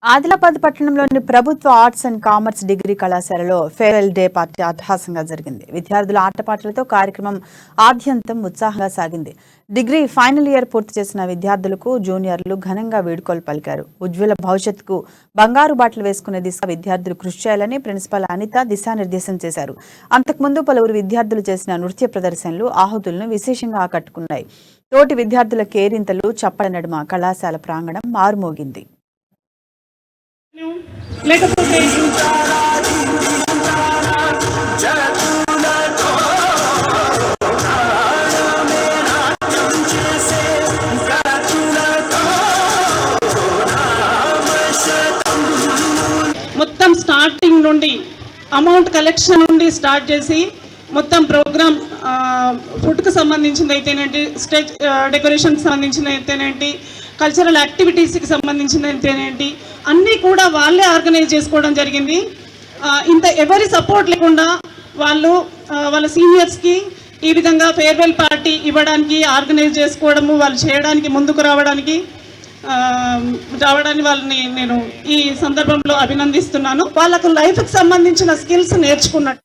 ఆదిలాబాద్ పట్టణంలోని ప్రభుత్వ arts and commerce degree కళాశాలలో ఫేర్వెల్ డే పార్టీ అట్టహాసంగా జరిగింది. విద్యార్థుల ఆటపాటలతో కార్యక్రమం ఆద్యంతం ఉత్సాహంగా సాగింది. డిగ్రీ ఫైనల్ ఇయర్ పూర్తి చేసిన విద్యార్థులకు జూనియర్లు ఘనంగా వీడ్కోలు పలికారు. ఉజ్వల భవిష్యత్తుకు బంగారు బాటలు వేసుకునే దిశగా విద్యార్థులు కృషి చేయాలని ప్రిన్సిపల్ అనిత దిశానిర్దేశం చేశారు. అంతకుముందు పలువురు విద్యార్థులు చేసిన నృత్య ప్రదర్శనలు ఆహుతులను విశేషంగా ఆకట్టుకున్నాయి. తోటి విద్యార్థుల కేరింతలు చప్పల నడుమ కళాశాల ప్రాంగణం మారుమోగింది. లేకపోతే మొత్తం స్టార్టింగ్ నుండి అమౌంట్ కలెక్షన్ నుండి స్టార్ట్ చేసి మొత్తం ప్రోగ్రామ్ ఫుడ్కి సంబంధించింది అయితేనేంటి, స్టేజ్ డెకరేషన్కి సంబంధించింది అయితేనేంటి, కల్చరల్ యాక్టివిటీస్కి సంబంధించింది అయితేనేంటి, అన్నీ కూడా వాళ్ళే ఆర్గనైజ్ చేసుకోవడం జరిగింది. ఇంత ఎవరి సపోర్ట్ లేకుండా వాళ్ళు వాళ్ళ సీనియర్స్కి ఈ విధంగా ఫేర్వెల్ పార్టీ ఇవ్వడానికి ఆర్గనైజ్ చేసుకోవడము, వాళ్ళు చేయడానికి ముందుకు రావడానికి వాళ్ళని నేను ఈ సందర్భంలో అభినందిస్తున్నాను. వాళ్ళకు లైఫ్కి సంబంధించిన స్కిల్స్ నేర్చుకున్నట్టు.